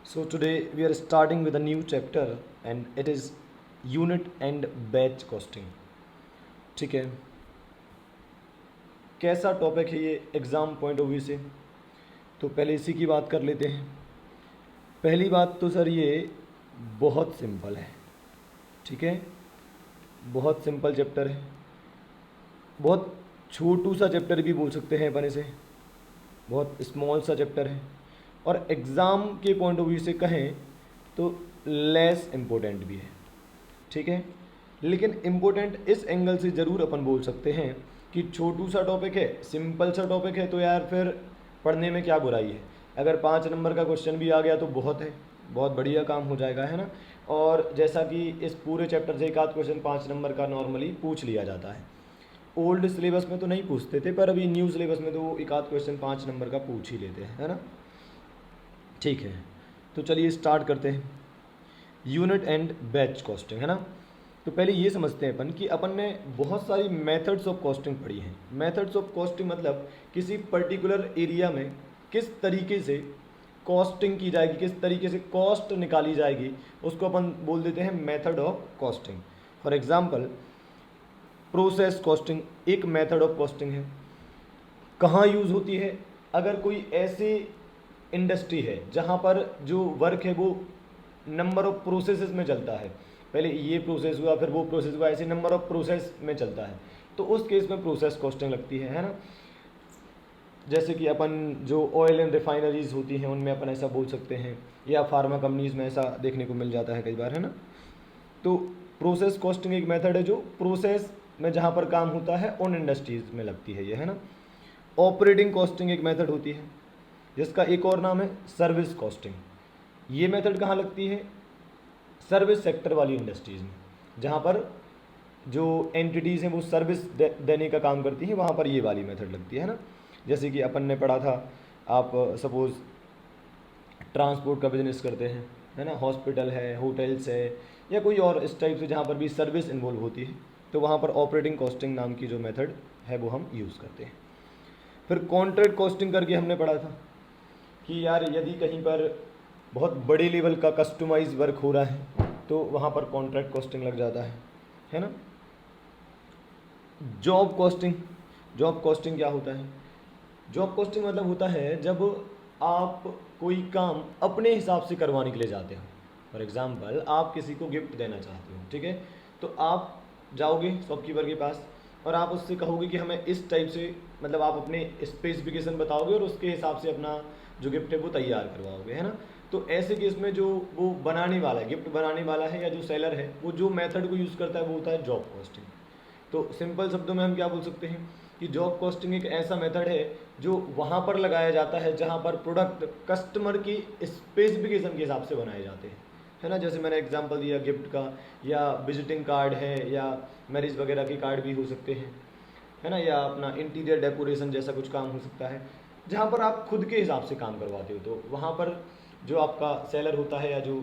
So today we are starting with a new chapter and it is unit and batch costing. ठीक है, कैसा topic है ये exam point of view से? तो पहले इसी की बात कर लेते हैं। पहली बात तो सर ये बहुत सिंपल है, ठीक है, बहुत सिंपल चैप्टर है, बहुत छोटू सा चैप्टर भी बोल सकते हैं अपन इसे, बहुत स्मॉल सा चैप्टर है और एग्ज़ाम के पॉइंट ऑफ व्यू से कहें तो लेस इम्पोर्टेंट भी है, ठीक है। लेकिन इम्पोर्टेंट इस एंगल से ज़रूर अपन बोल सकते हैं कि छोटू सा टॉपिक है, सिंपल सा टॉपिक है, तो यार फिर पढ़ने में क्या बुराई है। अगर 5 नंबर का क्वेश्चन भी आ गया तो बहुत है, बहुत बढ़िया काम हो जाएगा, है ना। और जैसा कि इस पूरे चैप्टर से एक आध क्वेश्चन 5 नंबर का नॉर्मली पूछ लिया जाता है। ओल्ड सिलेबस में तो नहीं पूछते थे, पर अभी न्यू सिलेबस में तो वो एक आध क्वेश्चन 5 नंबर का पूछ ही लेते हैं, है ना। ठीक है, तो चलिए स्टार्ट करते हैं। यूनिट एंड बैच कॉस्टिंग, है ना। तो पहले ये समझते हैं अपन कि अपन ने बहुत सारी मेथड्स ऑफ कॉस्टिंग पढ़ी हैं। मेथड्स ऑफ कॉस्टिंग मतलब किसी पर्टिकुलर एरिया में किस तरीके से कॉस्टिंग की जाएगी, किस तरीके से कॉस्ट निकाली जाएगी, उसको अपन बोल देते हैं method of costing. For example process costing एक मेथड ऑफ कॉस्टिंग है। कहाँ यूज़ होती है? अगर कोई ऐसी इंडस्ट्री है जहाँ पर जो वर्क है वो नंबर ऑफ प्रोसेसेस में चलता है, पहले ये प्रोसेस हुआ फिर वो प्रोसेस हुआ, ऐसे नंबर ऑफ प्रोसेस में चलता है, तो उस केस में प्रोसेस कॉस्टिंग लगती है ना। जैसे कि अपन जो ऑयल एंड रिफाइनरीज होती हैं उनमें अपन ऐसा बोल सकते हैं, या फार्मा कंपनीज में ऐसा देखने को मिल जाता है कई बार, है ना। तो प्रोसेस कॉस्टिंग एक मेथड है जो प्रोसेस में जहाँ पर काम होता है उन इंडस्ट्रीज में लगती है ये, है ना। ऑपरेटिंग कॉस्टिंग एक मेथड होती है जिसका एक और नाम है सर्विस कॉस्टिंग। ये मेथड कहाँ लगती है? सर्विस सेक्टर वाली इंडस्ट्रीज़ में, जहाँ पर जो एंटिटीज़ हैं वो सर्विस देने का काम करती हैं, वहाँ पर ये वाली मेथड लगती है ना। जैसे कि अपन ने पढ़ा था, आप सपोज़ ट्रांसपोर्ट का बिजनेस करते हैं, है ना, हॉस्पिटल है, होटल्स है, या कोई और इस टाइप से जहाँ पर भी सर्विस इन्वॉल्व होती है, तो वहाँ पर ऑपरेटिंग कॉस्टिंग नाम की जो मेथड है वो हम यूज़ करते हैं। फिर कॉन्ट्रैक्ट कॉस्टिंग करके हमने पढ़ा था कि यार यदि कहीं पर बहुत बड़े लेवल का कस्टमाइज वर्क हो रहा है तो वहाँ पर कॉन्ट्रैक्ट कॉस्टिंग लग जाता है ना। जॉब कॉस्टिंग, जॉब कॉस्टिंग क्या होता है? जॉब कॉस्टिंग मतलब होता है जब आप कोई काम अपने हिसाब से करवाने के लिए जाते हो। फॉर एग्जांपल आप किसी को गिफ्ट देना चाहते हो, ठीक है, तो आप जाओगे शॉपकीपर के पास और आप उससे कहोगे कि हमें इस टाइप से, मतलब आप अपने स्पेसिफिकेशन बताओगे और उसके हिसाब से अपना जो गिफ्ट है वो तैयार करवाओगे, है ना। तो ऐसे केस में जो वो बनाने वाला है, गिफ्ट बनाने वाला है या जो सेलर है, वो जो मेथड को यूज़ करता है वो होता है जॉब कॉस्टिंग। तो सिंपल शब्दों में हम क्या बोल सकते हैं कि जॉब कॉस्टिंग एक ऐसा मेथड है जो वहाँ पर लगाया जाता है जहाँ पर प्रोडक्ट कस्टमर की स्पेसिफिकेशन के हिसाब से बनाए जाते हैं, है ना। जैसे मैंने एग्जांपल दिया गिफ्ट का, या विजिटिंग कार्ड है, या मैरिज वगैरह के कार्ड भी हो सकते हैं, है ना, या अपना इंटीरियर डेकोरेशन जैसा कुछ काम हो सकता है जहाँ पर आप खुद के हिसाब से काम करवाते हो। तो वहाँ पर जो आपका सेलर होता है या जो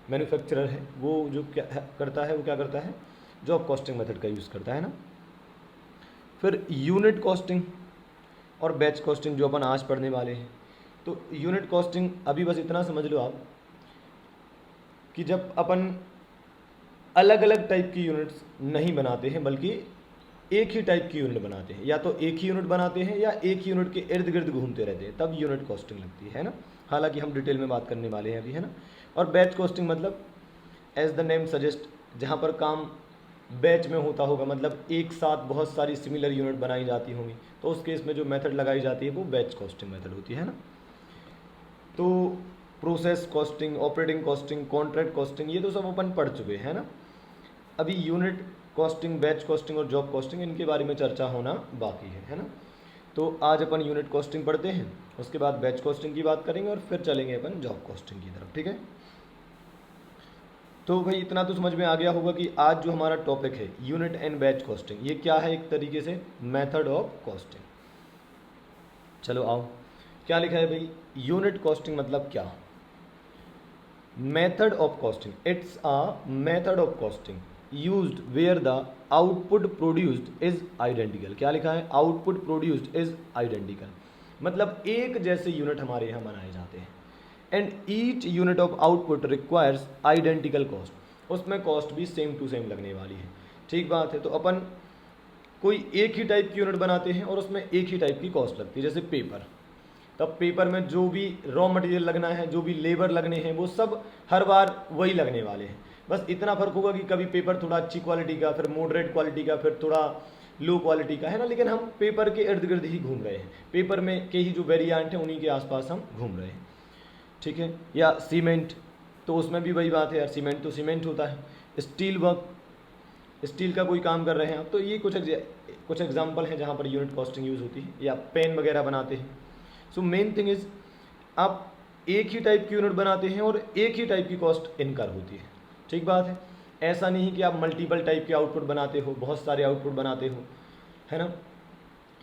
मैन्युफैक्चरर है वो जो क्या करता है, वो क्या करता है, जॉब कॉस्टिंग मेथड का यूज़ करता है ना। फिर यूनिट कॉस्टिंग और बैच कॉस्टिंग जो अपन आज पढ़ने वाले हैं। तो यूनिट कॉस्टिंग अभी बस इतना समझ लो आप कि जब अपन अलग अलग टाइप की यूनिट्स नहीं बनाते हैं बल्कि एक ही टाइप की यूनिट बनाते हैं, या तो एक ही यूनिट बनाते हैं या एक यूनिट के इर्द गिर्द घूमते रहते हैं, तब यूनिट कॉस्टिंग लगती है ना। हालांकि हम डिटेल में बात करने वाले हैं अभी, है ना। और बैच कॉस्टिंग मतलब एज द नेम सजेस्ट, जहाँ पर काम बैच में होता होगा, मतलब एक साथ बहुत सारी सिमिलर यूनिट बनाई जाती होंगी, तो उस केस में जो मेथड लगाई जाती है वो बैच कॉस्टिंग मेथड होती है ना। तो process costing, operating costing, contract costing, ये तो सब अपन पढ़ चुके हैं ना। अभी यूनिट कॉस्टिंग, बैच कॉस्टिंग और जॉब कॉस्टिंग, इनके बारे में चर्चा होना बाकी है ना। तो आज अपन यूनिट कॉस्टिंग पढ़ते हैं, उसके बाद बैच कॉस्टिंग की बात करेंगे और फिर चलेंगे अपन जॉब कॉस्टिंग की तरफ, ठीक है। तो भाई इतना तो समझ में आ गया होगा कि आज जो हमारा टॉपिक है यूनिट एंड बैच कॉस्टिंग, ये क्या है? एक तरीके से मेथड ऑफ कॉस्टिंग। चलो आओ, क्या लिखा है भाई? यूनिट कॉस्टिंग मतलब क्या? Method of costing, it's a method of costing used where the output produced is identical. क्या लिखा है? आउटपुट प्रोड्यूस्ड इज आइडेंटिकल, मतलब एक जैसे यूनिट हमारे यहाँ बनाए जाते हैं, and each unit of output requires identical cost, उसमें कॉस्ट भी सेम टू सेम लगने वाली है। ठीक बात है। तो अपन कोई एक ही टाइप की यूनिट बनाते हैं और उसमें एक ही टाइप की कॉस्ट लगती है, जैसे पेपर। तब पेपर में जो भी रॉ मटेरियल लगना है, जो भी लेबर लगने हैं, वो सब हर बार वही लगने वाले हैं। बस इतना फर्क होगा कि कभी पेपर थोड़ा अच्छी क्वालिटी का, फिर मॉडरेट क्वालिटी का, फिर थोड़ा लो क्वालिटी का, है ना। लेकिन हम पेपर के इर्द गिर्द ही घूम रहे हैं, पेपर में के ही जो वेरिएंट हैं उन्हीं के आसपास हम घूम रहे हैं। ठीक है। या सीमेंट, तो उसमें भी वही बात है यार, सीमेंट तो सीमेंट होता है। स्टील वर्क, स्टील का कोई काम कर रहे हैं आप, तो ये कुछ एग्जाम्पल हैं जहाँ पर यूनिट कॉस्टिंग यूज़ होती है। या पेन वगैरह बनाते हैं। सो मेन थिंग इज़ आप एक ही टाइप की यूनिट बनाते हैं और एक ही टाइप की कॉस्ट इनकर होती है। ठीक बात है। ऐसा नहीं कि आप मल्टीपल टाइप के आउटपुट बनाते हो, बहुत सारे आउटपुट बनाते हो, है ना।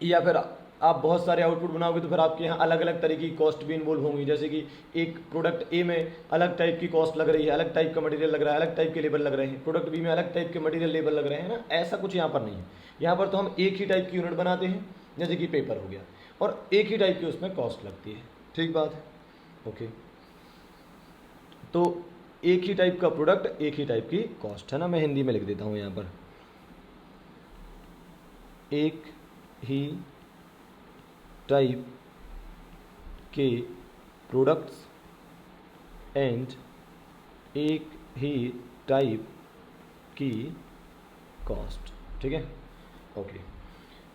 या फिर आप बहुत सारे आउटपुट बनाओगे तो फिर आपके यहाँ अलग अलग तरह की कॉस्ट भी इन्वॉल्व होंगी। जैसे कि एक प्रोडक्ट ए में अलग टाइप की कॉस्ट लग रही है, अलग टाइप का मटेरियल लग रहा है, अलग टाइप के लेबर लग रहे हैं, प्रोडक्ट बी में अलग टाइप के मटेरियल लेबर लग रहे हैं ना। ऐसा कुछ यहाँ पर नहीं है। यहाँ पर तो हम एक ही टाइप की यूनिट बनाते हैं, जैसे कि पेपर हो गया, और एक ही टाइप की उसमें कॉस्ट लगती है। ठीक बात है। ओके। तो एक ही टाइप का प्रोडक्ट, एक ही टाइप की कॉस्ट, है ना। मैं हिंदी में लिख देता हूँ यहाँ पर, एक ही टाइप के प्रोडक्ट्स एंड एक ही टाइप की कॉस्ट। ठीक है। ओके।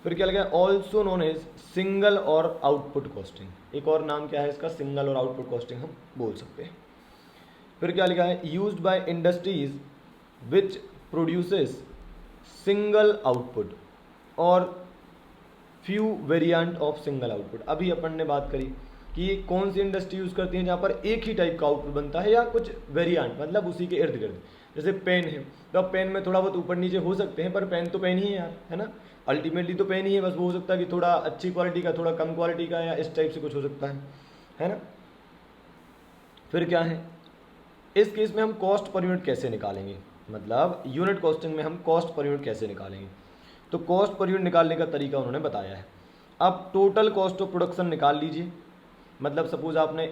फिर क्या लगा, ऑल्सो नोन एज सिंगल और आउटपुट कॉस्टिंग। एक और नाम क्या है इसका, सिंगल और आउटपुट कॉस्टिंग हम बोल सकते हैं। फिर क्या लिखा है, used by industries which produces single output और few variant of single output. अभी अपन ने बात करी कि ये कौन सी इंडस्ट्री यूज़ करती है जहाँ पर एक ही टाइप का आउटपुट बनता है या कुछ वेरिएंट, मतलब उसी के इर्द गिर्द। जैसे पेन है, तो अब पेन में थोड़ा बहुत ऊपर नीचे हो सकते हैं, पर पेन तो पेन ही है यार, है ना। अल्टीमेटली तो पेन ही है, बस वो हो सकता है कि थोड़ा अच्छी क्वालिटी का, थोड़ा कम क्वालिटी का, या इस टाइप से कुछ हो सकता है ना। फिर क्या है, इस केस में हम कॉस्ट पर यूनिट कैसे निकालेंगे, मतलब यूनिट कॉस्टिंग में हम कॉस्ट पर यूनिट कैसे निकालेंगे। तो कॉस्ट पर यूनिट निकालने का तरीका उन्होंने बताया है। अब टोटल कॉस्ट ऑफ प्रोडक्शन निकाल लीजिए। मतलब सपोज आपने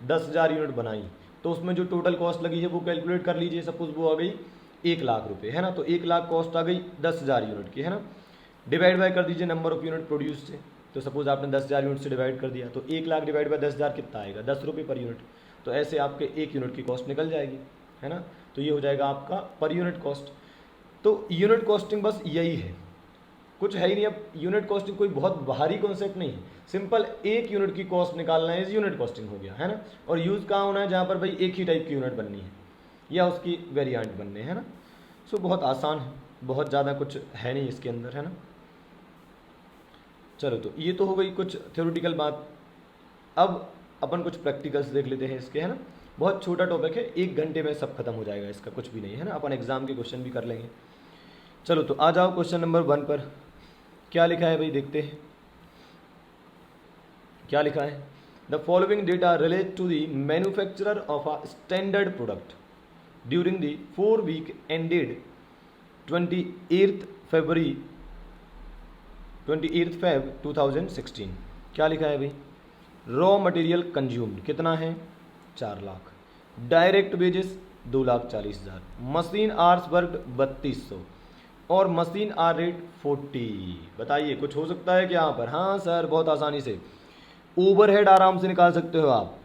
10,000 यूनिट बनाई, तो उसमें जो टोटल कॉस्ट लगी है वो कैलकुलेट कर लीजिए। सपोज वो आ गई 1,00,000 रुपये, है ना। तो 1,00,000 कॉस्ट आ गई 10,000 यूनिट की, है ना। डिवाइड बाय कर दीजिए नंबर ऑफ यूनिट प्रोड्यूस से। तो सपोज आपने 10,000 यूनिट से डिवाइड कर दिया, तो 1,00,000 डिवाइड बाय 10,000 कितना आएगा, 10 रुपये पर यूनिट। तो ऐसे आपके एक यूनिट की कॉस्ट निकल जाएगी, है ना। तो ये हो जाएगा आपका पर यूनिट कॉस्ट। तो यूनिट कॉस्टिंग बस यही है, कुछ है ही नहीं। अब यूनिट कॉस्टिंग कोई बहुत बाहरी कॉन्सेप्ट नहीं है, सिंपल एक यूनिट की कॉस्ट निकालना है, यूनिट कॉस्टिंग हो गया, है ना। और यूज़ कहाँ होना है, जहाँ पर भाई एक ही टाइप की यूनिट बननी है या उसकी वेरिएंट बनने, है ना। सो बहुत आसान है, बहुत ज़्यादा कुछ है नहीं इसके अंदर, है ना। चलो, तो ये तो हो गई कुछ थ्योरेटिकल बात। अब अपन कुछ प्रैक्टिकल्स देख लेते हैं इसके, है ना। बहुत छोटा टॉपिक है, 1 घंटे में सब खत्म हो जाएगा, इसका कुछ भी नहीं है ना। अपन एग्जाम के क्वेश्चन भी कर लेंगे। चलो, तो आ जाओ क्वेश्चन नंबर 1 पर। क्या लिखा है भाई, देखते हैं क्या लिखा है। The following data relate to the manufacturer of a standard product during the 4 week ended 28 February 2016। क्या लिखा है भाई, रॉ मटेरियल कंज्यूम्ड कितना है, 4 lakh. Direct wages 2,40,000। Machine hours worked 3200 और मशीन आर रेट 40। बताइए कुछ हो सकता है क्या यहाँ पर। हाँ सर, बहुत आसानी से ओवरहेड आराम से निकाल सकते हो आप।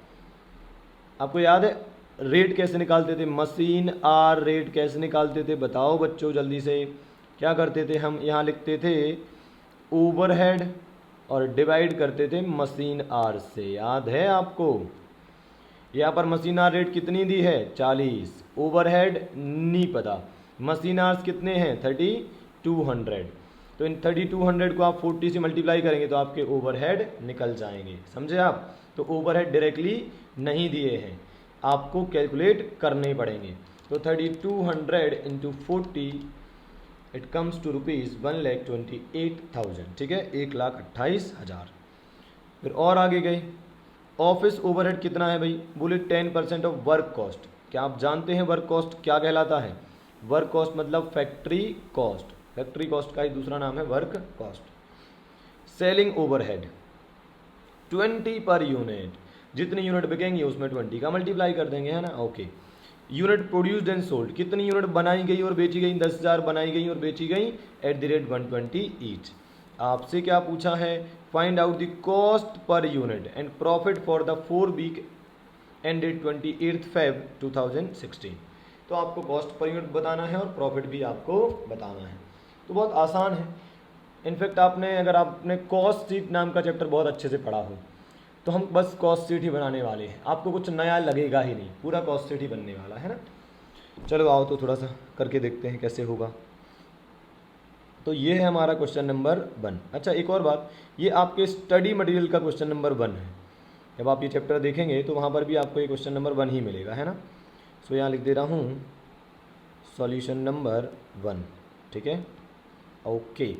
आपको याद है रेट कैसे निकालते थे, मशीन आर रेट कैसे निकालते थे, बताओ बच्चों जल्दी से। क्या करते थे हम, यहाँ लिखते थे ओवरहेड और डिवाइड करते थे मशीन आर से, याद है आपको। यहाँ पर मशीन आर रेट कितनी दी है, 40। ओवरहेड नहीं पता, मशीन आवर्स कितने हैं, 3200। तो इन 3200 को आप 40 से मल्टीप्लाई करेंगे तो आपके ओवरहेड निकल जाएंगे, समझे आप। तो ओवरहेड डायरेक्टली नहीं दिए हैं, आपको कैलकुलेट करने पड़ेंगे। तो 3200 into 40 it comes to rupees 1,28,000। ठीक है, 1,28,000। फिर और आगे गए, ऑफिस ओवरहेड कितना है भाई, बोले 10% ऑफ वर्क कॉस्ट। क्या आप जानते हैं वर्क कॉस्ट क्या कहलाता है। वर्क कॉस्ट मतलब फैक्ट्री कॉस्ट, फैक्ट्री कॉस्ट का ही दूसरा नाम है work cost. Selling overhead 20 per unit, जितनी यूनिट बिकेंगी उसमें 20 का मल्टीप्लाई कर देंगे, है ना। Okay, unit produced and sold, कितनी यूनिट बनाई गई और बेची गई, 10,000 बनाई गई और बेची गई एट द रेट 120 ईच। आपसे क्या पूछा है, find out the cost per unit and profit for the 4 week ended 28 Feb 2016। तो आपको कॉस्ट पर यूनिट बताना है और प्रॉफिट भी आपको बताना है। तो बहुत आसान है। इनफैक्ट अगर आपने कॉस्ट शीट नाम का चैप्टर बहुत अच्छे से पढ़ा हो तो हम बस कॉस्ट शीट ही बनाने वाले हैं, आपको कुछ नया लगेगा ही नहीं, पूरा कॉस्ट शीट ही बनने वाला है ना। चलो आओ तो थोड़ा सा करके देखते हैं कैसे होगा। तो ये है हमारा क्वेश्चन नंबर 1। अच्छा, एक और बात, ये आपके स्टडी मटेरियल का क्वेश्चन नंबर 1 है। जब आप ये चैप्टर देखेंगे तो वहाँ पर भी आपको ये क्वेश्चन नंबर 1 ही मिलेगा, है ना। सो यहाँ लिख दे रहा हूँ सॉल्यूशन नंबर 1, ठीक है। ओके,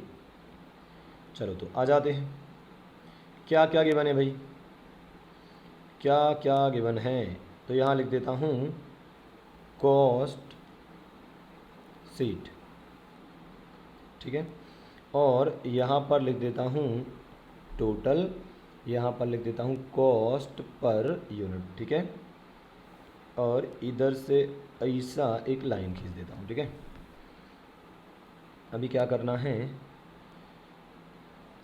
चलो तो आ जाते हैं। क्या क्या गिवन है भाई, क्या क्या गिवन है, तो यहाँ लिख देता हूँ कॉस्ट शीट, ठीक है। और यहाँ पर लिख देता हूँ टोटल, यहाँ पर लिख देता हूँ कॉस्ट पर यूनिट, ठीक है। और इधर से ऐसा एक लाइन खींच देता हूँ, ठीक है। अभी क्या करना है,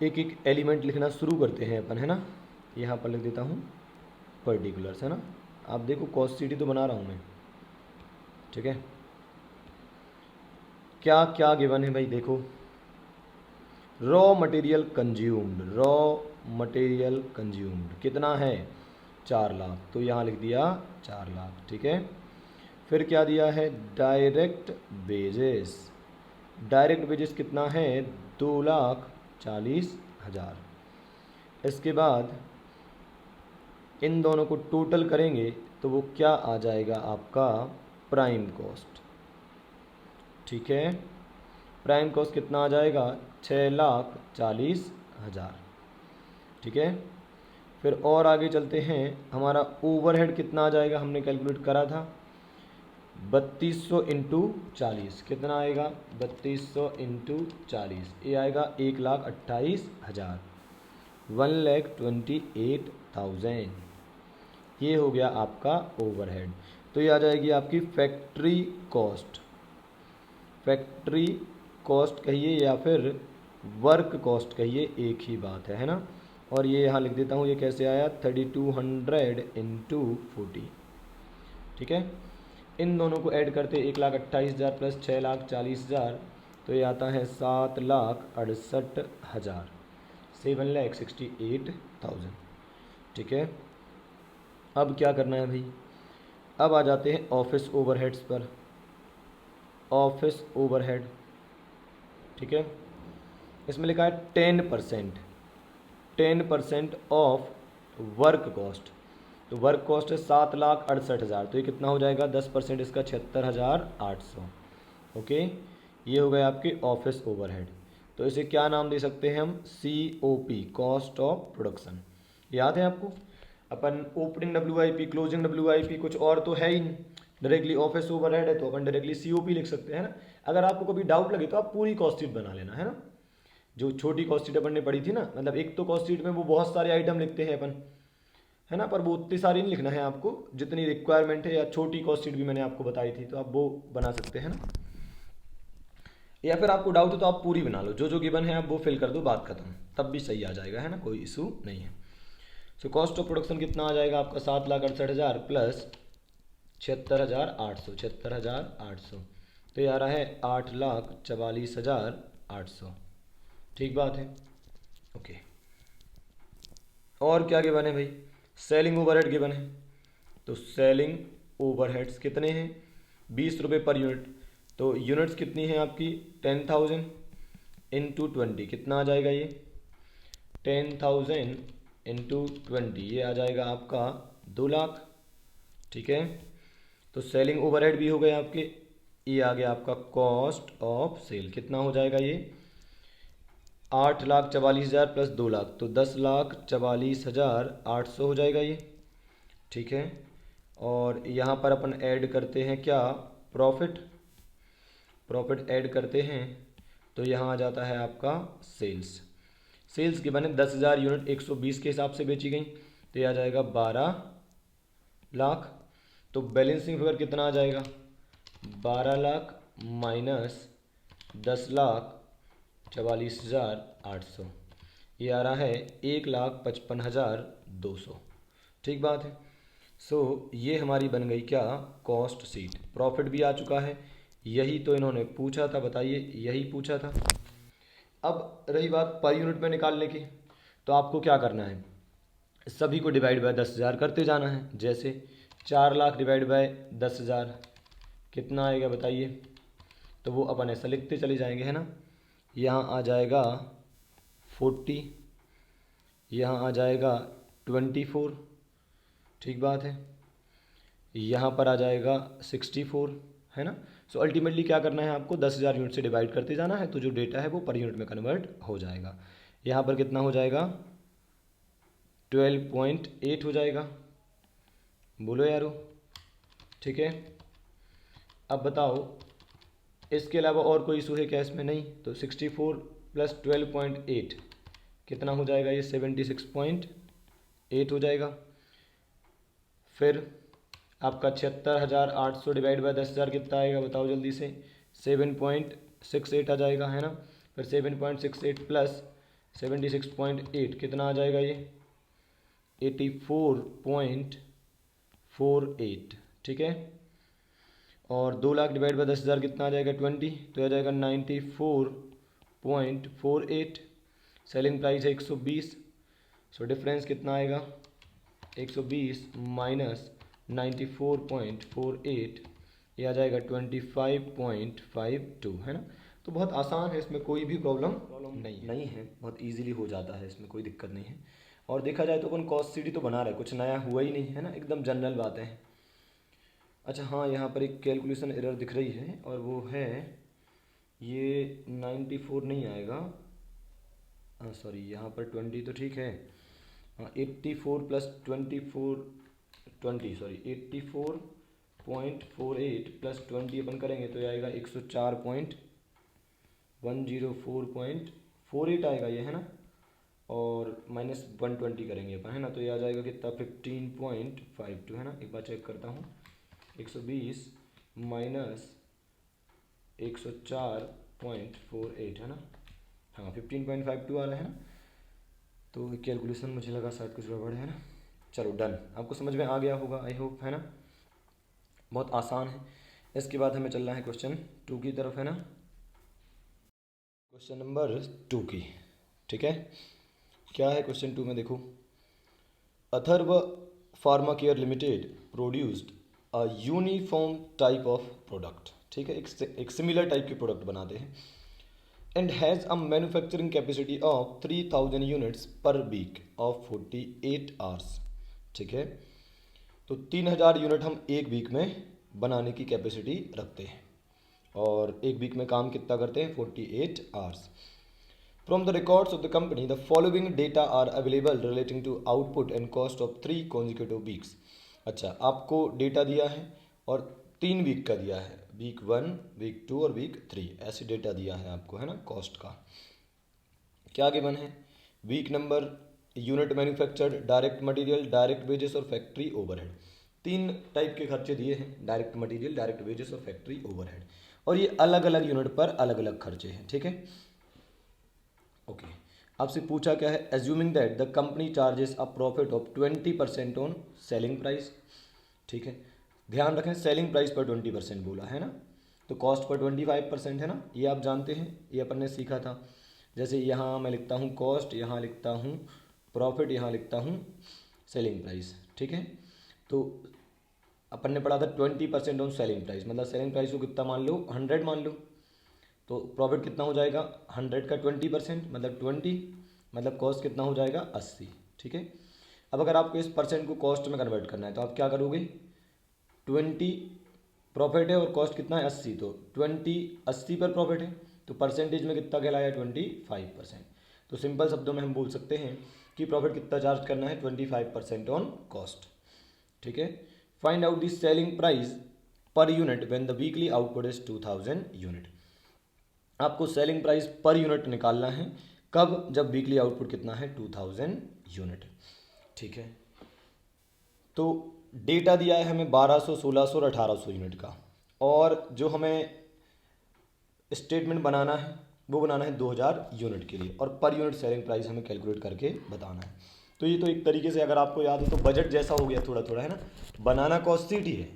एक एक एलिमेंट लिखना शुरू करते हैं अपन, है ना। यहाँ पर लिख देता हूँ पर्टिकुलर्स, है ना। आप देखो कॉस्ट शीट ही तो बना रहा हूँ मैं, ठीक है। क्या क्या गिवन है भाई, देखो raw material consumed, raw material consumed कितना है 4 लाख, तो यहाँ लिख दिया 4 लाख, ठीक है। फिर क्या दिया है, डायरेक्ट वेजेस, डायरेक्ट वेजेस कितना है 2,40,000। इसके बाद इन दोनों को टोटल करेंगे तो वो क्या आ जाएगा आपका प्राइम कॉस्ट, ठीक है। प्राइम कॉस्ट कितना आ जाएगा 6,40,000, ठीक है। फिर और आगे चलते हैं, हमारा ओवरहेड कितना आ जाएगा, हमने कैलकुलेट करा था 3200 इंटू 40, कितना आएगा 3200 इंटू 40, ये आएगा 1,28,000, 1,28,000। ये हो गया आपका ओवरहेड। तो ये आ जाएगी आपकी फैक्ट्री कॉस्ट, फैक्ट्री कॉस्ट कहिए या फिर वर्क कॉस्ट कहिए, एक ही बात है ना। और ये यहाँ लिख देता हूँ, ये कैसे आया 3200 इंटू 40, ठीक है। इन दोनों को ऐड करते 1,28,000 प्लस 6,40,000, तो ये आता है 7,68,000, 7,68,000, ठीक है। अब क्या करना है भाई, अब आ जाते हैं ऑफिस ओवरहेड्स पर, ऑफिस ओवरहेड, ठीक है। इसमें लिखा है 10% ऑफ वर्क कॉस्ट, तो वर्क कॉस्ट है 7,68,000, तो ये कितना हो जाएगा 10% इसका 76,800, ओके। ये हो गए आपके ऑफिस ओवरहेड। तो इसे क्या नाम दे सकते हैं हम, COP, कॉस्ट ऑफ प्रोडक्शन। याद है आपको, अपन ओपनिंग WIP, क्लोजिंग WIP, कुछ और तो है ही नहीं, डायरेक्टली ऑफिस ओवरहेड है तो अपन डायरेक्टली COP लिख सकते हैं ना। अगर आपको कभी डाउट लगे तो आप पूरी कॉस्ट शीट बना लेना, है ना। जो छोटी कॉस्ट शीट अपन ने पढ़ी थी ना, मतलब एक तो कॉस्ट शीट में वो बहुत सारे आइटम लिखते हैं अपन, है ना, पर वो उतनी सारी नहीं लिखना है आपको, जितनी रिक्वायरमेंट है। या छोटी कॉस्ट शीट भी मैंने आपको बताई थी, तो आप वो बना सकते हैं ना। या फिर आपको डाउट हो तो आप पूरी बना लो, जो जो गिवन है आप वो फिल कर दो, बात खत्म, तब भी सही आ जाएगा, है ना, कोई इशू नहीं है। सो कॉस्ट ऑफ प्रोडक्शन कितना आ जाएगा आपका 7,68,000 प्लस 76,800, 76,800, तो ये आ रहा है 8,44,800, ठीक बात है, ओके। और क्या गिवन है भाई, सेलिंग ओवरहेड गिवन है, तो सेलिंग ओवरहेड्स कितने हैं 20 रुपये पर यूनिट, तो यूनिट्स कितनी है आपकी 10,000 इंटू 20, कितना आ जाएगा ये 10,000 इंटू 20, ये आ जाएगा आपका 2 लाख, ठीक है। तो सेलिंग ओवरहेड भी हो गए आपके, ये आ गया आपका कॉस्ट ऑफ सेल, कितना हो जाएगा ये 8,44,000 प्लस 2 लाख, तो 10,44,800 हो जाएगा ये, ठीक है। और यहाँ पर अपन ऐड करते हैं क्या, प्रॉफिट, प्रॉफिट ऐड करते हैं तो यहाँ आ जाता है आपका सेल्स, सेल्स के बने 10,000 यूनिट 120 के हिसाब से बेची गई, तो ये आ जाएगा 12 लाख। तो बैलेंसिंग फिगर कितना आ जाएगा, 12 लाख माइनस 10,44,800, ये आ रहा है 1,55,200। ठीक बात है। सो ये हमारी बन गई क्या, कॉस्ट शीट। प्रॉफिट भी आ चुका है, यही तो इन्होंने पूछा था, बताइए यही पूछा था। अब रही बात पर यूनिट में निकालने की, तो आपको क्या करना है, सभी को डिवाइड बाय 10,000 करते जाना है। जैसे 4 लाख डिवाइड बाय 10,000 कितना आएगा बताइए, तो वो अपन ऐसा लिखते चले जाएंगे, है ना। यहाँ आ जाएगा 40, यहाँ आ जाएगा 24, ठीक बात है, यहाँ पर आ जाएगा 64, है ना। सो अल्टीमेटली क्या करना है आपको, 10,000 यूनिट से डिवाइड करते जाना है, तो जो डेटा है वो पर यूनिट में कन्वर्ट हो जाएगा। यहाँ पर कितना हो जाएगा, 12.8 हो जाएगा, बोलो यारो, ठीक है। अब बताओ इसके अलावा और कोई इशू है क्या इसमें, नहीं। तो 64 प्लस 12.8 कितना हो जाएगा, ये 76.8 हो जाएगा। फिर आपका 76,800 डिवाइड बाय 10,000 कितना आएगा बताओ जल्दी से, 7.68 आ जाएगा, है ना। फिर 7.68 प्लस 76.8 कितना आ जाएगा, ये 84.48, ठीक है। और 2 लाख डिवाइड बाय 10,000 कितना आ जाएगा, 20, तो आ जाएगा 94.48। सेलिंग प्राइस है 120, सो डिफरेंस कितना आएगा, 120 माइनस 94.48, ये आ जाएगा 25.52, है ना। तो बहुत आसान है, इसमें कोई भी प्रॉब्लम नहीं है, बहुत इजीली हो जाता है, इसमें कोई दिक्कत नहीं है। और देखा जाए तो अपन कॉस्ट सीडी तो बना रहे, कुछ नया हुआ ही नहीं है ना, एकदम जनरल बातें हैं। अच्छा हाँ, यहाँ पर एक कैलकुलेशन एरर दिख रही है, और वो है ये 94 नहीं आएगा, हाँ सॉरी, यहाँ पर 20 तो ठीक है, हाँ 84 प्लस 84.48 प्लस 20 अपन करेंगे तो ये आएगा 104.104.48 आएगा ये, है ना। और माइनस 120 करेंगे अपन, है ना, तो ये आ जाएगा कितना, 15.52, है ना। एक बार चेक करता हूँ, 120 माइनस 104.48, है ना, हाँ 15.52 आ रहा है ना। तो कैलकुलेशन मुझे लगा शायद कुछ गड़बड़ है ना। चलो डन, आपको समझ में आ गया होगा आई होप, है ना। बहुत आसान है। इसके बाद हमें चलना है क्वेश्चन 2 की तरफ, है ना, क्वेश्चन नंबर 2 की, ठीक है। क्या है क्वेश्चन 2 में, देखो, Atharva pharma care limited produced a uniform type of product, ठीक है, एक सिमिलर टाइप के प्रोडक्ट बनाते हैं, and has a manufacturing capacity of 3,000 units per week of 48 hours, ठीक है। तो 3,000 यूनिट हम एक वीक में बनाने की कैपेसिटी रखते हैं, और एक वीक में काम कितना करते हैं, 48 hours. From the records of the company the following data are available relating to output and cost of 3 consecutive weeks. अच्छा, आपको डेटा दिया है और 3 वीक का दिया है, वीक 1, वीक 2 और वीक 3, ऐसे डेटा दिया है आपको, है ना, कॉस्ट का। क्या गिवन है, week number, unit manufactured, direct material, direct wages और फैक्ट्री ओवरहेड। 3 टाइप के खर्चे दिए हैं, डायरेक्ट मटेरियल, डायरेक्ट वेजेस और फैक्ट्री ओवरहेड, और ये अलग अलग यूनिट पर अलग अलग खर्चे हैं, ठीक है। ओके, आपसे पूछा क्या है, assuming that the company charges a profit of 20% on selling price, ठीक है। ध्यान रखें सेलिंग प्राइस पर 20% बोला है ना, तो कॉस्ट पर 25% है ना, ये आप जानते हैं, ये अपन ने सीखा था। जैसे यहाँ मैं लिखता हूँ कॉस्ट, यहाँ लिखता हूँ प्रॉफिट, यहाँ लिखता हूँ सेलिंग प्राइस, ठीक है। तो अपन ने पढ़ा था 20% ऑन सेलिंग प्राइस, मतलब सेलिंग प्राइस को कितना मान लो, 100 मान लो, तो प्रॉफिट कितना हो जाएगा, 100 का 20% मतलब 20, मतलब कॉस्ट कितना हो जाएगा, 80, ठीक है। अब अगर आपको इस परसेंट को कॉस्ट में कन्वर्ट करना है तो आप क्या करोगे, 20 प्रॉफिट है और कॉस्ट कितना है, 80, तो 80 पर प्रॉफिट है, तो परसेंटेज में कितना कहलाया, 25%। तो सिंपल शब्दों में हम बोल सकते हैं कि प्रॉफिट कितना चार्ज करना है, 25% ऑन कॉस्ट, ठीक है। Find out the selling price per unit when the weekly output is 2,000 unit. आपको सेलिंग प्राइस पर यूनिट निकालना है, कब, जब वीकली आउटपुट कितना है, 2,000 यूनिट, ठीक है। तो डेटा दिया है हमें 1200, 1600 और 1800 यूनिट का, और जो हमें स्टेटमेंट बनाना है वो बनाना है 2000 यूनिट के लिए, और पर यूनिट सेलिंग प्राइस हमें कैलकुलेट करके बताना है। तो ये तो एक तरीके से अगर आपको याद हो तो बजट जैसा हो गया थोड़ा थोड़ा, है ना। बनाना कॉस्ट शीट ही है,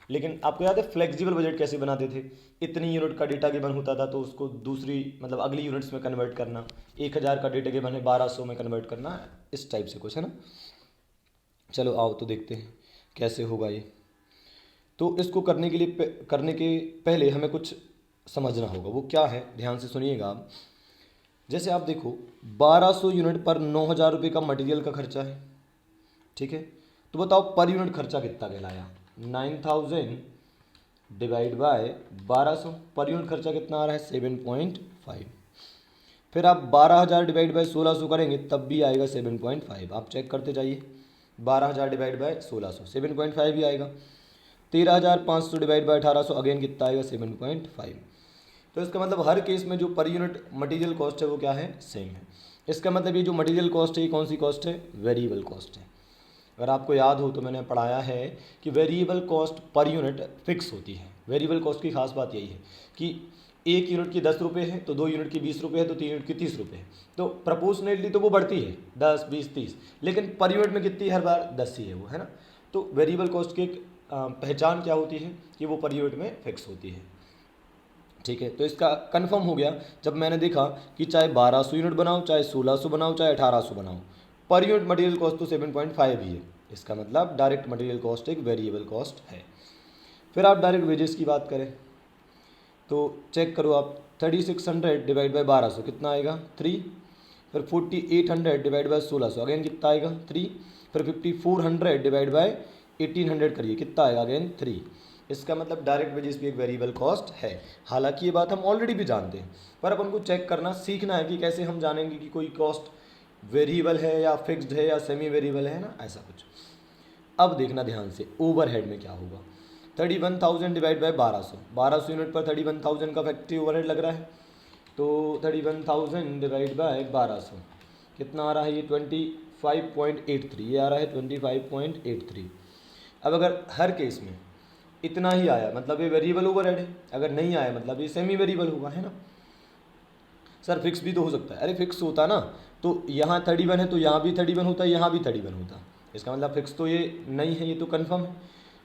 लेकिन आपको याद है फ्लेक्सिबल बजट कैसे बनाते थे। इतनी यूनिट का डेटा गिवन होता था तो उसको दूसरी मतलब अगली यूनिट्स में कन्वर्ट करना, 1000 का डेटा गिवन है 1200 में कन्वर्ट करना, इस टाइप से कुछ, है ना। चलो आओ तो देखते हैं कैसे होगा ये। तो इसको करने के पहले हमें कुछ समझना होगा, वो क्या है ध्यान से सुनिएगा आप। जैसे आप देखो 1200 यूनिट पर 9000 रुपये का मटेरियल का खर्चा है, ठीक है। तो बताओ पर यूनिट खर्चा कितना कहलाया, 9000 डिवाइड बाय 1200, पर यूनिट खर्चा कितना आ रहा है 7.5। फिर आप 12000 डिवाइड बाय 1600 करेंगे तब भी आएगा 7.5, आप चेक करते जाइए। 12000 डिवाइड बाय 1600 7.5 ही आएगा। 13500 डिवाइड बाय 1800 अगेन कितना आएगा 7.5। तो इसका मतलब हर केस में जो पर यूनिट मटेरियल कॉस्ट है वो क्या है, सेम है। इसका मतलब ये जो मटेरियल कॉस्ट है ये कौन सी कॉस्ट है, वेरिएबल कॉस्ट है। अगर आपको याद हो तो मैंने पढ़ाया है कि variable cost per unit fix होती है। वेरिएबल कॉस्ट की खास बात यही है कि एक यूनिट की 10 रुपये है तो 2 यूनिट की 20 रुपये है तो 3 यूनिट की 30 रुपये है, तो प्रपोर्शनेटली तो वो बढ़ती है 10, 20, 30, लेकिन पर यूनिट में कितनी हर बार 10 ही है वो, है ना। तो वेरिएबल कॉस्ट की एक पहचान क्या होती है कि वो पर यूनिट में फिक्स होती है, ठीक है। तो इसका कंफर्म हो गया जब मैंने देखा कि चाहे 1200 यूनिट बनाओ, चाहे 1600 बनाओ, चाहे 1800 बनाओ, पर यूनिट मटेरियल कॉस्ट तो 7.5 ही है। इसका मतलब डायरेक्ट मटेरियल कॉस्ट एक वेरिएबल कॉस्ट है। फिर आप डायरेक्ट वेजेस की बात करें तो चेक करो आप, 3600 डिवाइड बाई 1200 कितना आएगा 3। फिर 4800 डिवाइड बाई 1600 अगेन कितना आएगा 3। फिर 5400 डिवाइड बाई 1800 करिए कितना आएगा अगेन 3। इसका मतलब डायरेक्ट वेजेस भी एक वेरिएबल कॉस्ट है। हालांकि ये बात हम ऑलरेडी भी जानते हैं, पर अपन को चेक करना सीखना है कि कैसे हम जानेंगे कि कोई कॉस्ट वेरिएबल है या फिक्स्ड है या सेमी वेरिएबल है ना, ऐसा कुछ। अब देखना ध्यान से ओवरहेड में क्या होगा। 31,000 डिवाइड बाई 1200, 1200 यूनिट पर 31,000 का फैक्ट्री ओवरहेड लग रहा है, तो 31,000 डिवाइड बाय 1200 कितना आ रहा है ये 25.83, ये आ रहा है 25.83। अब अगर हर केस में इतना ही आया मतलब ये वेरिएबल ओवरहेड है, अगर नहीं आया मतलब ये सेमी वेरिएबल होगा, है ना। सर फिक्स भी तो हो सकता है, अरे फिक्स होता ना तो यहाँ 31 है तो यहाँ भी 31 होता, यहाँ भी 31 होता। इसका मतलब फिक्स तो ये नहीं है, ये तो कन्फर्म है।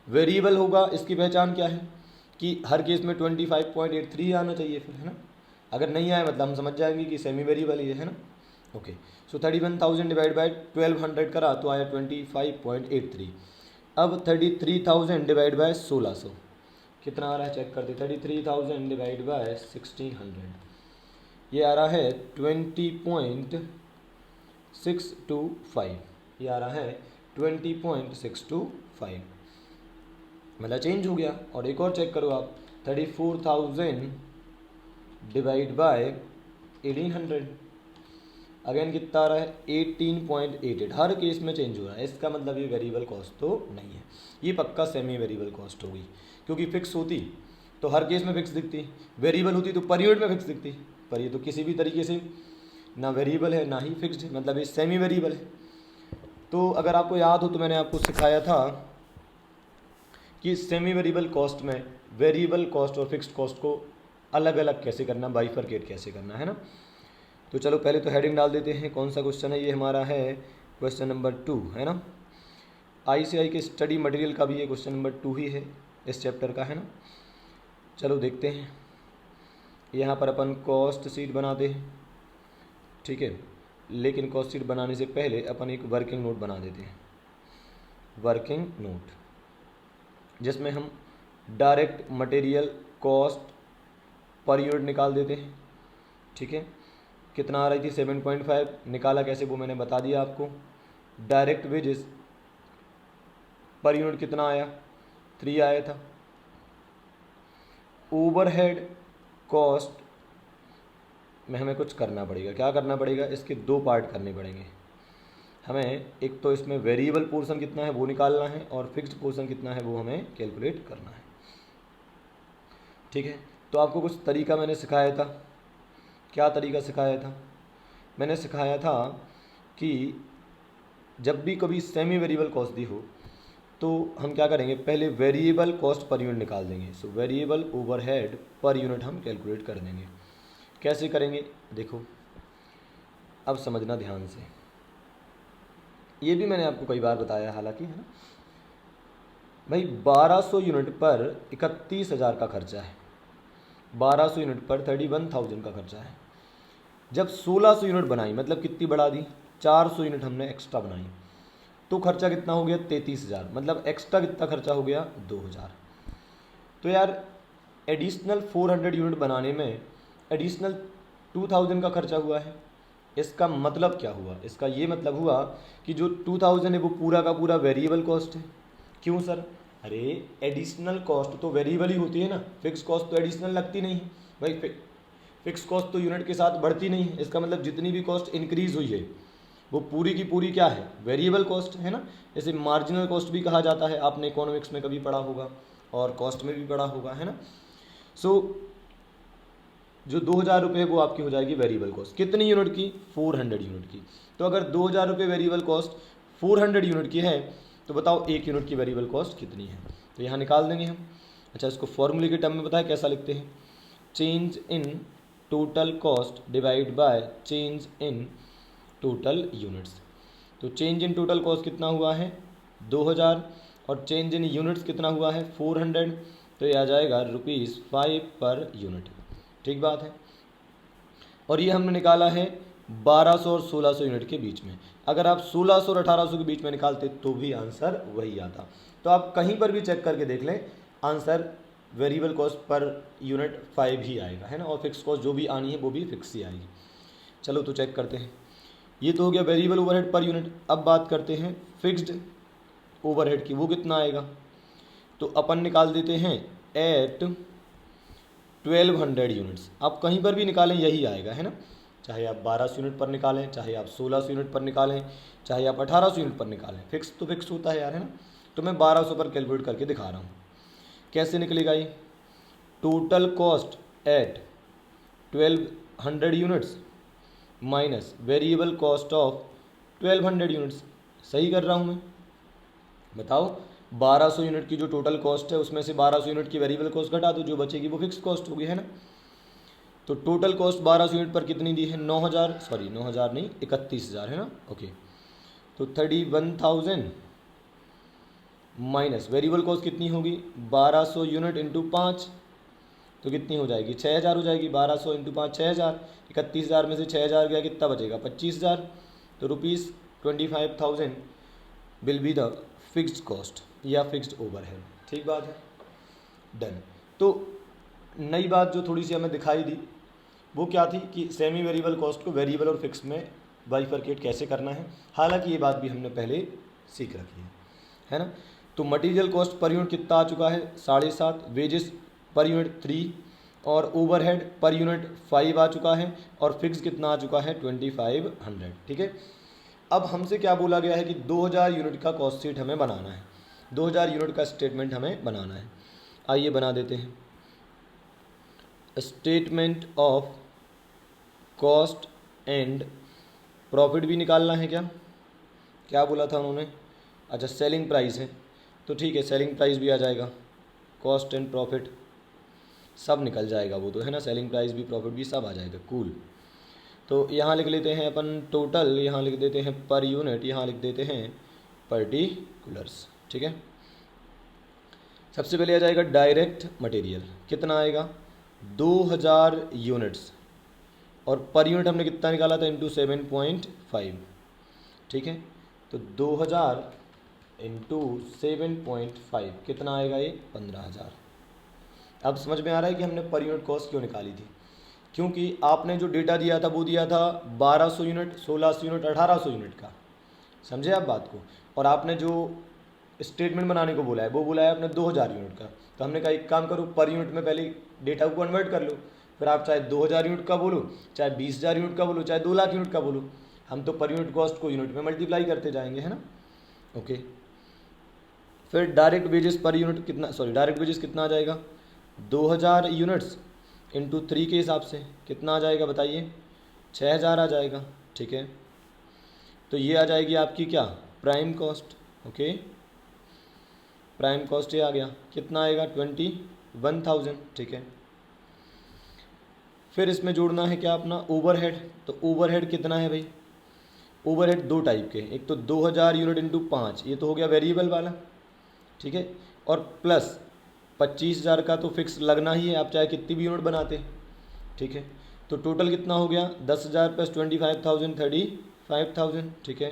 वेरिएबल होगा इसकी पहचान क्या है कि हर केस में 25.83 आना चाहिए फिर, है ना। अगर नहीं आया मतलब हम समझ जाएंगे कि सेमी वेरिएबल ये है ना। ओके, सो 31,000 डिवाइड बाई 1200 करा तो आया 25.83। अब 33,000 डिवाइड बाय 1600 कितना आ रहा है चेक करते। 33,000 डिवाइड बाय 1600 ये आ रहा है 20.625, ये आ रहा है 20.625, मतलब चेंज हो गया। और एक और चेक करो आप, 34,000 डिवाइड बाय 1800 अगेन कितना आ रहा है 18.88। हर केस में चेंज हो रहा है, इसका मतलब ये वेरिएबल कॉस्ट तो नहीं है, ये पक्का सेमी वेरिएबल कॉस्ट होगी। क्योंकि फिक्स होती तो हर केस में फिक्स दिखती, वेरिएबल होती तो पर यूनिट में फिक्स दिखती, पर ये तो किसी भी तरीके से ना वेरिएबल है ना ही फिक्स्ड है, मतलब ये सेमी वेरिएबल है। तो अगर आपको याद हो तो मैंने आपको सिखाया था कि सेमी वेरिएबल कॉस्ट में वेरिएबल कॉस्ट और फिक्स्ड कॉस्ट को अलग अलग कैसे करना, बाइफरकेट कैसे करना, है ना। तो चलो पहले तो हेडिंग डाल देते हैं, कौन सा क्वेश्चन है ये हमारा है क्वेश्चन नंबर 2, है ना। ICI के स्टडी मटेरियल का भी ये क्वेश्चन नंबर 2 ही है इस चैप्टर का, है ना। चलो देखते हैं, यहाँ पर अपन कॉस्ट शीट बनाते हैं, ठीक है। लेकिन कॉस्ट शीट बनाने से पहले अपन एक वर्किंग नोट बना देते हैं, वर्किंग नोट, जिसमें हम direct material cost per unit निकाल देते हैं, ठीक है। कितना आ रही थी 7.5, निकाला कैसे वो मैंने बता दिया आपको। डायरेक्ट वेजेस पर यूनिट कितना आया 3 आया था। ओवरहेड कॉस्ट में हमें कुछ करना पड़ेगा, क्या करना पड़ेगा, इसके 2 पार्ट करने पड़ेंगे हमें। एक तो इसमें वेरिएबल पोर्शन कितना है वो निकालना है, और फिक्स्ड पोर्शन कितना है वो हमें कैलकुलेट करना है, ठीक है। तो आपको कुछ तरीका मैंने सिखाया था, क्या तरीका सिखाया था, मैंने सिखाया था कि जब भी कभी सेमी वेरिएबल कॉस्ट दी हो तो हम क्या करेंगे, पहले वेरिएबल कॉस्ट पर यूनिट निकाल देंगे। So variable overhead per unit हम कैलकुलेट कर देंगे। कैसे करेंगे देखो, अब समझना ध्यान से, ये भी मैंने आपको कई बार बताया हालांकि, है ना भाई। 1200 यूनिट पर 31,000 का खर्चा है, 1200 यूनिट पर 31,000 का खर्चा है। जब 1600 यूनिट बनाई, मतलब कितनी बढ़ा दी, 400 यूनिट हमने एक्स्ट्रा बनाई, तो खर्चा कितना हो गया, 33,000, मतलब एक्स्ट्रा कितना खर्चा हो गया, 2,000। तो यार एडिशनल 400 यूनिट बनाने में एडिशनल 2,000 का खर्चा हुआ है। इसका मतलब क्या हुआ, इसका ये मतलब हुआ कि जो 2,000 है वो पूरा का पूरा वेरिएबल कॉस्ट है। क्यों सर, अरे एडिशनल कॉस्ट तो वेरिएबल ही होती है ना, फिक्स कॉस्ट तो एडिशनल लगती नहीं है भाई। फिक्स कॉस्ट तो यूनिट के साथ बढ़ती नहीं है, इसका मतलब जितनी भी कॉस्ट इंक्रीज हुई है वो पूरी की पूरी क्या है, वेरिएबल कॉस्ट है ना। इसे मार्जिनल कॉस्ट भी कहा जाता है, आपने इकोनॉमिक्स में कभी पढ़ा होगा और कॉस्ट में भी पढ़ा होगा, है ना। सो जो 2,000 रुपये वो आपकी हो जाएगी वेरिएबल कॉस्ट, कितनी यूनिट की, 400 यूनिट की। तो अगर 2,000 रुपये वेरिएबल कॉस्ट 400 यूनिट की है, तो बताओ एक यूनिट की वेरिएबल कॉस्ट कितनी है, तो यहाँ निकाल देंगे हम। अच्छा, इसको फॉर्मूले के टर्म में बताया कैसा लिखते हैं, change in total cost divide by change in total units. तो चेंज इन टोटल कॉस्ट कितना हुआ है, 2,000, और चेंज इन यूनिट्स कितना हुआ है, 400। तो ये आ जाएगा ₹5 पर यूनिट, ठीक बात है। और ये हमने निकाला है 1200 और 1600 यूनिट के बीच में। अगर आप 1600 और 1800 के बीच में निकालते तो भी आंसर वही आता। तो आप कहीं पर भी चेक करके देख लें, answer variable cost per unit 5 ही आएगा, है ना, और फिक्स कॉस्ट जो भी आनी है वो भी फिक्स ही आएगी। चलो तो चेक करते हैं, ये तो हो गया वेरिएबल ओवरहेड पर यूनिट। अब बात करते हैं फिक्स्ड ओवरहेड की, वो कितना आएगा, तो अपन निकाल देते हैं एट 1200 यूनिट्स। आप कहीं पर भी निकालें यही आएगा, है ना, चाहे आप 1200 यूनिट पर निकालें, चाहे आप 1600 यूनिट पर निकालें, चाहे आप 1800 यूनिट पर निकालें, फिक्स तो फिक्स होता है यार, है ना। तो मैं 1200 पर कैलकुलेट करके दिखा रहा हूँ, कैसे निकलेगा ये, total cost at 1200 units minus variable cost of 1200 units. सही कर रहा हूँ मैं, बताओ। 1200 यूनिट की जो टोटल कॉस्ट है उसमें से 1200 यूनिट की वेरिएबल कॉस्ट घटा दो, जो बचेगी वो फिक्स कॉस्ट होगी, है ना। तो टोटल कॉस्ट 1200 यूनिट पर कितनी दी है, 9,000, सॉरी 9,000 नहीं, 31,000, है ना, ओके। तो 31,000 माइनस वेरिएबल कॉस्ट कितनी होगी, 1200 यूनिट इंटू 5, तो कितनी हो जाएगी, 6,000 हो जाएगी। 1200 इंटू 5 6,000, 31,000 में से 6,000 गया, कितना बचेगा, 25,000। तो ₹25,000 will be the fixed cost या फिक्स्ड ओवरहेड, ठीक बात है, डन। तो नई बात जो थोड़ी सी हमें दिखाई दी वो क्या थी कि सेमी वेरिएबल कॉस्ट को वेरिएबल और फिक्स में बाइफरकेट कैसे करना है। हालांकि ये बात भी हमने पहले सीख रखी है ना। तो मटेरियल कॉस्ट पर यूनिट कितना आ चुका है, 7.5, वेजेस पर यूनिट 3, और ओवरहेड पर यूनिट 5 आ चुका है, और फिक्स कितना आ चुका है, 2500, ठीक है। अब हमसे क्या बोला गया है कि 2,000 यूनिट का कॉस्ट शीट हमें बनाना है, 2,000 यूनिट का स्टेटमेंट हमें बनाना है। आइए बना देते हैं, statement of cost and profit भी निकालना है क्या, क्या बोला था उन्होंने, अच्छा सेलिंग प्राइस है, तो ठीक है सेलिंग प्राइस भी आ जाएगा, कॉस्ट एंड प्रॉफिट सब निकल जाएगा वो तो, है ना, सेलिंग प्राइस भी प्रॉफिट भी सब आ जाएगा, कूल। तो यहाँ लिख लेते हैं अपन टोटल, यहाँ लिख देते हैं पर यूनिट, यहाँ लिख देते हैं पर्टिकुलर्स, ठीक है। सबसे पहले आ जाएगा डायरेक्ट मटेरियल, कितना आएगा, 2,000 यूनिट्स, और पर यूनिट हमने कितना निकाला था, इंटू 7.5, ठीक है। तो 2,000 इंटू 7.5 कितना आएगा, ये 15,000। अब समझ में आ रहा है कि हमने पर यूनिट कॉस्ट क्यों निकाली थी, क्योंकि आपने जो डेटा दिया था वो दिया था 1200 यूनिट, 1600 यूनिट, 1800 यूनिट का, समझे आप बात को, और आपने जो स्टेटमेंट बनाने को बोला है वो बोला है आपने 2,000 यूनिट का। तो हमने कहा एक काम करो, पर यूनिट में पहले डेटा को कन्वर्ट कर लो, फिर आप चाहे 2,000 यूनिट का बोलो, चाहे 20,000 यूनिट का बोलो, चाहे 2 लाख यूनिट का बोलो, हम तो पर यूनिट कॉस्ट को यूनिट में मल्टीप्लाई करते जाएंगे, है ना, ओके। फिर डायरेक्ट वेजेस पर यूनिट कितना, सॉरी डायरेक्ट वेजेस कितना आ जाएगा, 2,000 यूनिट्स इंटू 3 के हिसाब से कितना आ जाएगा बताइए, 6,000 आ जाएगा, ठीक है। तो ये आ जाएगी आपकी क्या, prime cost, okay. Prime cost ये आ गया, कितना आएगा 21,000, ठीक है। फिर इसमें जोड़ना है क्या अपना ओवरहेड, तो ओवरहेड कितना है भाई, ओवरहेड दो टाइप के, एक तो 2000 यूनिट इंटू 5, ये तो हो गया वेरिएबल वाला, ठीक है, और प्लस 25,000 का तो फिक्स लगना ही है, आप चाहे कितनी भी यूनिट बनाते, ठीक है। तो टोटल कितना हो गया 10,000 प्लस 25,000 35,000, ठीक है।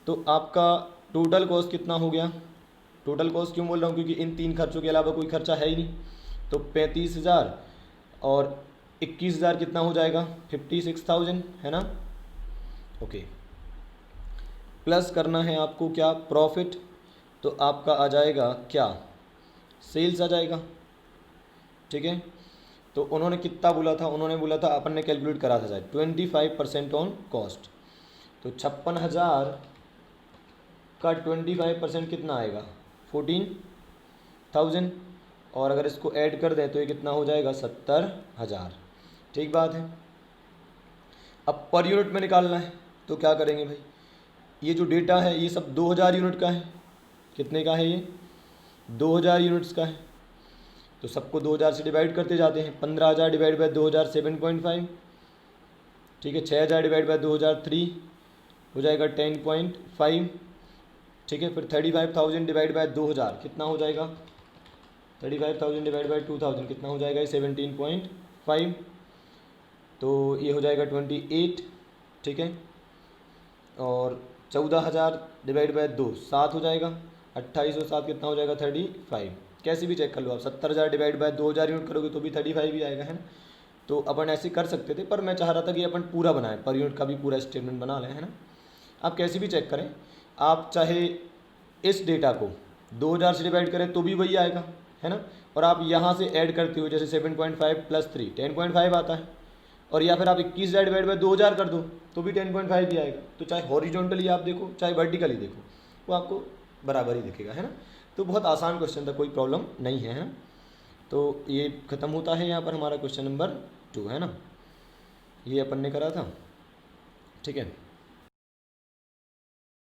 तो आपका टोटल कॉस्ट कितना हो गया, टोटल कॉस्ट क्यों बोल रहा हूँ, क्योंकि इन तीन खर्चों के अलावा कोई खर्चा है ही नहीं, तो 35,000 और 21,000 कितना हो जाएगा 56,000, है ना, ओके। प्लस करना है आपको क्या प्रॉफिट, तो आपका आ जाएगा क्या सेल्स आ जाएगा, ठीक है। तो उन्होंने कितना बोला था, उन्होंने बोला था, अपन ने कैलकुलेट करा था शायद 25% ऑन कॉस्ट, तो 56,000 का 25% कितना आएगा 14,000, और अगर इसको ऐड कर दें तो ये कितना हो जाएगा 70,000, ठीक बात है। अब पर यूनिट में निकालना है, तो क्या करेंगे भाई, ये जो डेटा है ये सब 2000 यूनिट का है, कितने का है ये 2000 यूनिट्स का है, तो सबको 2000 से डिवाइड करते जाते हैं, 15,000 डिवाइड बाय 2000 7.5, ठीक है, 6,000 डिवाइड बाय 2000 3 हो जाएगा 10.5, ठीक है। फिर 35,000 डिवाइड बाय 2000 कितना हो जाएगा, 35,000 डिवाइड बाय 2000 कितना हो जाएगा 17.5, तो ये हो जाएगा 28, ठीक है। और 14,000 डिवाइड बाय 2 7 हो जाएगा, 28 और 7 कितना हो जाएगा 35, कैसे भी चेक कर लो आप, 70,000 डिवाइड बाय 2000 यूनिट करोगे तो भी 35 ही आएगा, है ना। तो अपन ऐसे कर सकते थे, पर मैं चाह रहा था कि अपन पूरा बनाएं, पर यूनिट का भी पूरा स्टेटमेंट बना लें, है ना। आप कैसे भी चेक करें, आप चाहे इस डेटा को 2000 से डिवाइड करें तो भी वही आएगा, है ना, और आप यहाँ से ऐड करते हो, जैसे 7.5 प्लस 3 10.5 आता है, और या फिर आप 21,000 डिवाइड बाय 2000 कर दो तो भी 10.5 ही आएगा। तो चाहे हॉरिजॉन्टली आप देखो चाहे वर्टिकली देखो, वो आपको बराबर ही दिखेगा, है ना। तो बहुत आसान क्वेश्चन था, कोई प्रॉब्लम नहीं है। तो ये ख़त्म होता है यहाँ पर हमारा क्वेश्चन नंबर 2, है ना, ये अपन ने करा था, ठीक है।